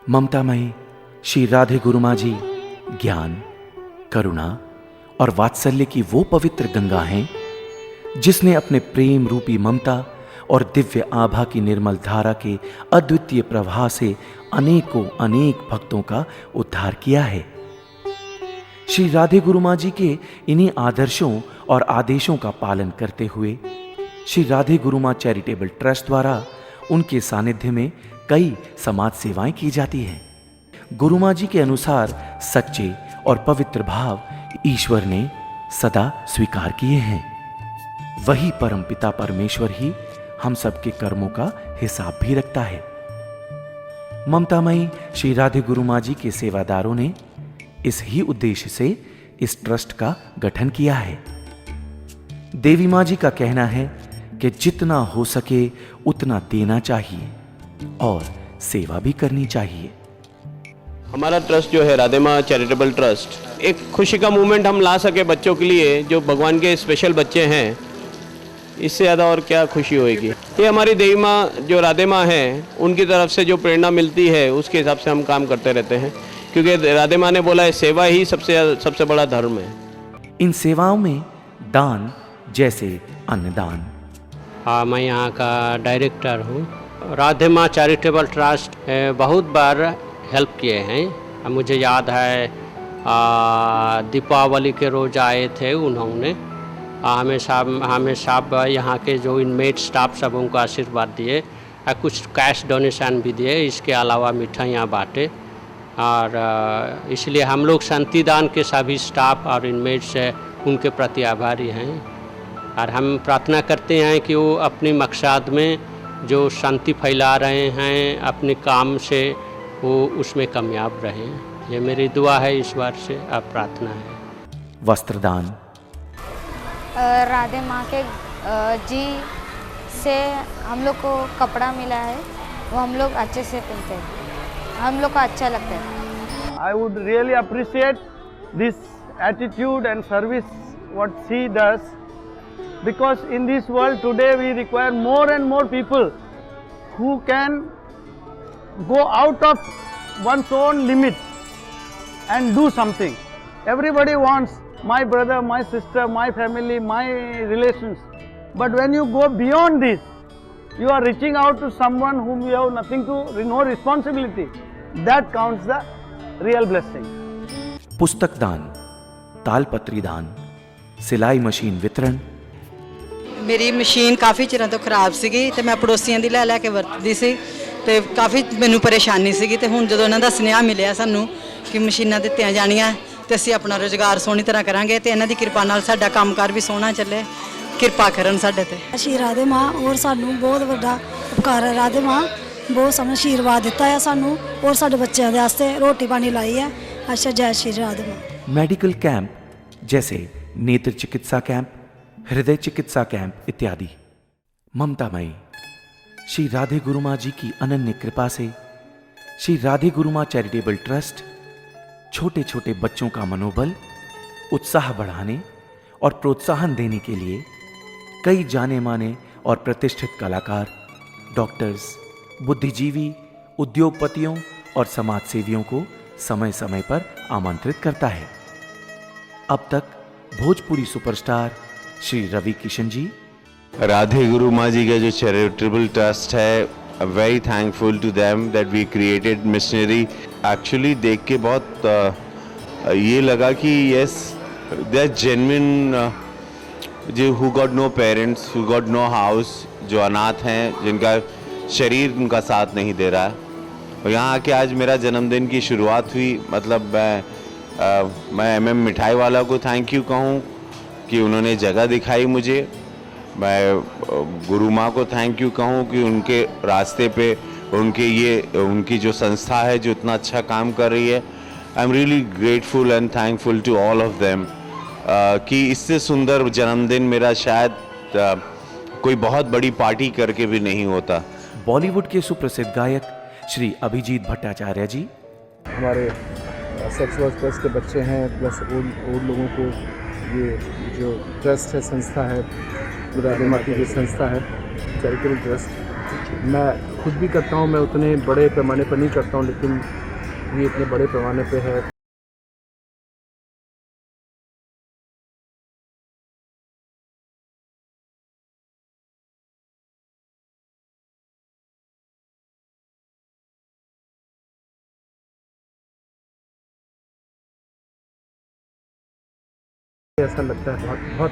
ममतामयी श्री राधे गुरुमाँ जी ज्ञान, करुणा और वात्सल्य की वो पवित्र गंगा हैं जिसने अपने प्रेम रूपी ममता और दिव्य आभा की निर्मल धारा के अद्वितीय प्रवाह से अनेकों अनेक भक्तों का उद्धार किया है। श्री राधे गुरुमाँ जी के इन्हीं आदर्शों और आदेशों का पालन करते हुए श्री राधे गुरुमाँ चैरिटेबल ट्रस्ट द्वारा उनके सानिध्य में कई समाज सेवाएं की जाती हैं। गुरुमाँ जी के अनुसार सच्चे और पवित्र भाव ईश्वर ने सदा स्वीकार किए हैं। वही परमपिता परमेश्वर ही हम सबके कर्मों का हिसाब भी रखता है। ममतामयी श्री राधे गुरुमाँ जी के सेवादारों ने इस ही उद्देश्य से इस ट्रस्ट का गठन किया है। देवी माँ जी का कहना है कि जितना हो सके उतना देना चाहिए और सेवा भी करनी चाहिए। हमारा ट्रस्ट जो है राधे माँ चैरिटेबल ट्रस्ट, एक खुशी का मूवमेंट हम ला सके बच्चों के लिए जो भगवान के स्पेशल बच्चे हैं, इससे ज़्यादा और क्या खुशी होएगी। ये हमारी देवी माँ जो राधे माँ है उनकी तरफ से जो प्रेरणा मिलती है उसके हिसाब से हम काम करते रहते हैं, क्योंकि राधे माँ ने बोला है सेवा ही सबसे बड़ा धर्म है। इन सेवाओं में दान जैसे अन्नदान। हाँ, मैं यहाँ का डायरेक्टर हूँ। राधे माँ चैरिटेबल ट्रस्ट बहुत बार हेल्प किए हैं। मुझे याद है दीपावली के रोज़ आए थे उन्होंने, हमें सब यहाँ के जो इनमेट स्टाफ सब उनको आशीर्वाद दिए, कुछ कैश डोनेशन भी दिए, इसके अलावा मिठाइयाँ बांटे। और इसलिए हम लोग शांतिदान के सभी स्टाफ और इनमेट से उनके प्रति आभारी हैं और हम प्रार्थना करते हैं कि वो अपने मकसद में जो शांति फैला रहे हैं अपने काम से वो उसमें कामयाब रहें। ये मेरी दुआ है ईश्वर से, अब प्रार्थना है। वस्त्रदान। राधे माँ के जी से हम लोग को कपड़ा मिला है, वो हम लोग अच्छे से पहनते हैं, हम लोग को अच्छा लगता है। I would really appreciate this attitude and service what she does, because in this world today we require more and more people who can go out of one's own limit and do something. Everybody wants my brother, my sister, my family, my relations, but when you go beyond this, you are reaching out to someone whom you have nothing to, no responsibility. That counts the real blessing. पुस्तक दान, तालपत्री दान, सिलाई machine वितरण। मेरी machine काफ़ी चिरों तो खराब सीगी ते मैं पड़ोसियों ਦੀ ਲੈ ਕੇ ਵਰਤਦੀ ਸੀ ਤੇ ਕਾਫੀ ਮੈਨੂੰ ਪਰੇਸ਼ਾਨੀ ਸੀਗੀ ਤੇ ਹੁਣ ਜਦੋਂ ਇਹਨਾਂ ਦਾ ਸੁਨੇਹਾ ਮਿਲਿਆ ਸਾਨੂੰ ਕਿ ਮਸ਼ੀਨਾਂ ਦਿੱਤੀਆਂ ਜਾਣੀਆਂ ਤੇ ਅਸੀਂ ਆਪਣਾ ਰੋਜ਼ਗਾਰ ਸੋਹਣੀ ਤਰ੍ਹਾਂ ਕਰਾਂਗੇ ਤੇ ਇਹਨਾਂ ਦੀ ਕਿਰਪਾ ਨਾਲ ਸਾਡਾ ਕੰਮਕਾਰ ਵੀ ਸੋਹਣਾ ਚੱਲੇ। ਕਿਰਪਾ ਕਰਨ ਸਾਡੇ ਤੇ। श्री राधे माँ और सानू बहुत बड़ा उपकार है। राधे माँ बहुत समय आशीर्वाद दिता है सानू और साडे बच्चों के वास्ते रोटी पानी लाई है। अच्छा, जय श्री राधे माँ। मेडिकल कैंप जैसे नेत्र चिकित्सा कैंप, हृदय चिकित्सा कैंप इत्यादि। ममतामयी श्री राधे गुरुमाँ जी की अनन्य कृपा से श्री राधे गुरुमाँ चैरिटेबल ट्रस्ट छोटे छोटे बच्चों का मनोबल, उत्साह बढ़ाने और प्रोत्साहन देने के लिए कई जाने माने और प्रतिष्ठित कलाकार, डॉक्टर्स, बुद्धिजीवी, उद्योगपतियों और समाज सेवियों को समय समय पर आमंत्रित करता है। अब तक भोजपुरी सुपरस्टार श्री रवि किशन जी, राधे गुरु माँ जी का जो चैरिटेबल ट्रस्ट है, very thankful to them that we created missionary. Actually देख के बहुत ये लगा कि यस दे आर जेन्युइन, जो who got no parents, who got no house, जो अनाथ हैं, जिनका शरीर उनका साथ नहीं दे रहा है। और यहाँ आके आज मेरा जन्मदिन की शुरुआत हुई। मतलब मैं MM मिठाई वाला को थैंक यू कहूँ कि उन्होंने जगह दिखाई मुझे। मैं गुरु माँ को थैंक यू कहूँ कि उनके रास्ते पे उनकी जो संस्था है जो इतना अच्छा काम कर रही है। I am really grateful and thankful to all of them कि इससे सुंदर जन्मदिन मेरा शायद कोई बहुत बड़ी पार्टी करके भी नहीं होता। बॉलीवुड के सुप्रसिद्ध गायक श्री अभिजीत भट्टाचार्य जी, हमारे सेक्स वर्कर्स के बच्चे हैं प्लस और लोगों को ये जो ट्रस्ट है, संस्था है, राधे माँ की जो संस्था है चैरिटेबल ट्रस्ट, मैं खुद भी करता हूँ, मैं उतने बड़े पैमाने पर नहीं करता हूँ, लेकिन ये इतने बड़े पैमाने पे है। ऐसा लगता है, बहुत बहुत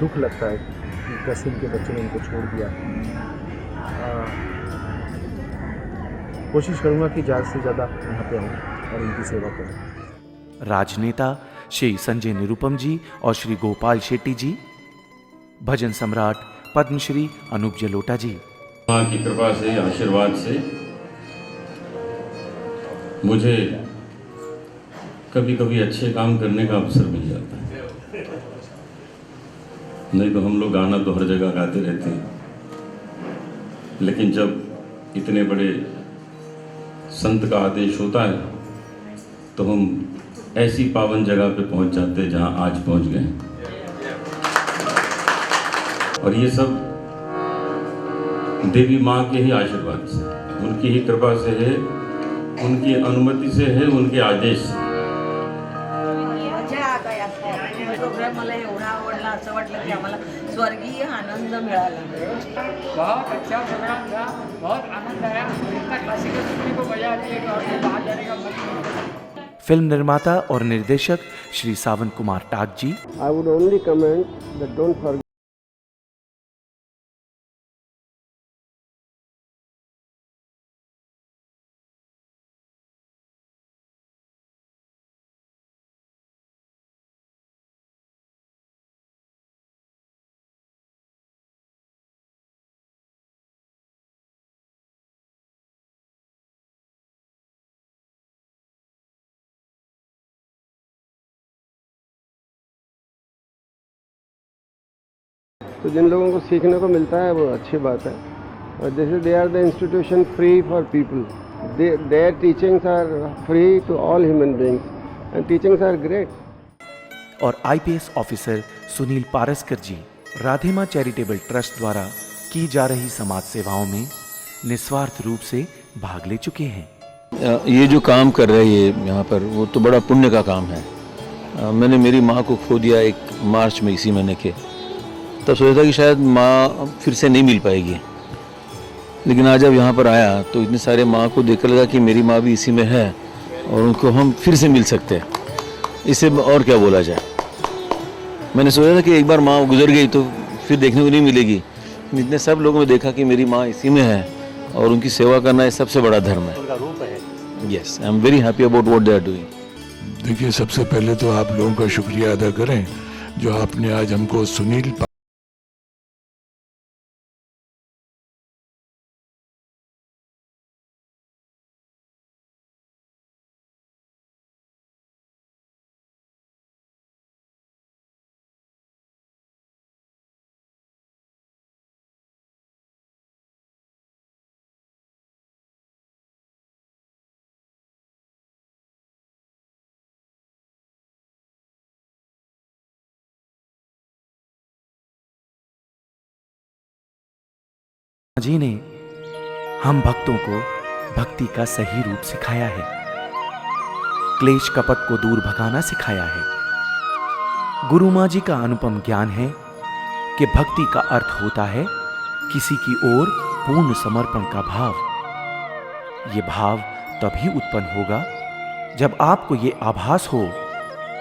दुख लगता है कि कैसे इनके बच्चे ने इनको छोड़ दिया। कोशिश करूँगा कि ज़्यादा से ज़्यादा यहाँ पे आऊँ और इनकी सेवा करूँ। राजनेता श्री संजय निरुपम जी और श्री गोपाल शेट्टी जी, भजन सम्राट पद्मश्री अनूप जलोटा जी। माँ की कृपा से, आशीर्वाद से मुझे कभी कभी अच्छे काम करने का अवसर मिल जाता है। नहीं तो हम लोग गाना तो हर जगह गाते रहते हैं, लेकिन जब इतने बड़े संत का आदेश होता है तो हम ऐसी पावन जगह पे पहुंच जाते हैं जहां आज पहुंच गए। और ये सब देवी माँ के ही आशीर्वाद से, उनकी ही कृपा से है, उनकी अनुमति से है, उनके आदेश से। मला एवढा आवडला, असं वाटलं की आम्हाला स्वर्गीय आनंद मिळाला। बहुत अच्छा प्रोग्राम था, बहुत आनंद आया। इतना क्लासिकल सुनने को मजा आती है कि और बाहर जाने का मन नहीं होता। फिल्म निर्माता और निर्देशक श्री सावन कुमार टाक जी। I would only comment that don't forget तो जिन लोगों को सीखने को मिलता है वो अच्छी बात है। और जैसे they are the institution free for people, their teachings are free to all human beings and teachings are great. और IPS officer Sunil Paraskar ji Radhe Maa charitable trust द्वारा की जा रही समाज सेवाओं में निस्वार्थ रूप से भाग ले चुके हैं। ये जो काम कर रहे हैं यहाँ पर, वो तो बड़ा पुण्य का काम है। मैंने मेरी माँ को खो दिया 1 मार्च में, इसी महीने के। तब सोचा था कि शायद माँ फिर से नहीं मिल पाएगी, लेकिन आज जब यहाँ पर आया तो इतने सारे माँ को देखकर लगा कि मेरी माँ भी इसी में है और उनको हम फिर से मिल सकते हैं। इससे और क्या बोला जाए। मैंने सोचा था कि एक बार माँ गुजर गई तो फिर देखने को नहीं मिलेगी। इतने सब लोगों ने देखा कि मेरी माँ इसी में है और उनकी सेवा करना ये सबसे बड़ा धर्म है। उनका रूप है। Yes, I am very happy about what they are doing. देखिए, सबसे पहले तो आप लोगों का शुक्रिया अदा करें जो आपने आज हमको सुनील जी ने हम भक्तों को भक्ति का सही रूप सिखाया है, क्लेश कपट को दूर भगाना सिखाया है। गुरु माँ जी का अनुपम ज्ञान है कि भक्ति का अर्थ होता है किसी की ओर पूर्ण समर्पण का भाव। ये भाव तभी उत्पन्न होगा जब आपको ये आभास हो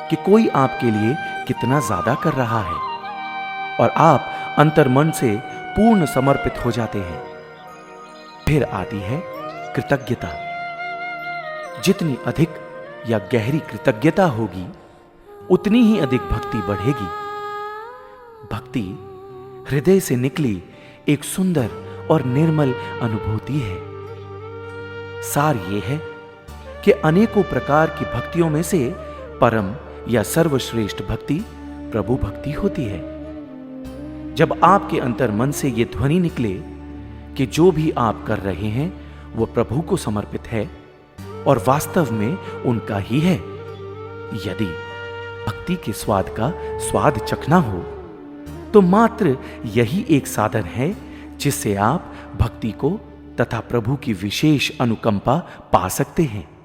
कि कोई आपके लिए कितना ज्यादा कर रहा है और आप अंतर्मन से पूर्ण समर्पित हो जाते हैं। फिर आती है कृतज्ञता। जितनी अधिक या गहरी कृतज्ञता होगी उतनी ही अधिक भक्ति बढ़ेगी। भक्ति हृदय से निकली एक सुंदर और निर्मल अनुभूति है। सार ये है कि अनेकों प्रकार की भक्तियों में से परम या सर्वश्रेष्ठ भक्ति प्रभु भक्ति होती है। जब आपके अंतर मन से यह ध्वनि निकले कि जो भी आप कर रहे हैं वो प्रभु को समर्पित है और वास्तव में उनका ही है। यदि भक्ति के स्वाद का स्वाद चखना हो तो मात्र यही एक साधन है जिससे आप भक्ति को तथा प्रभु की विशेष अनुकंपा पा सकते हैं।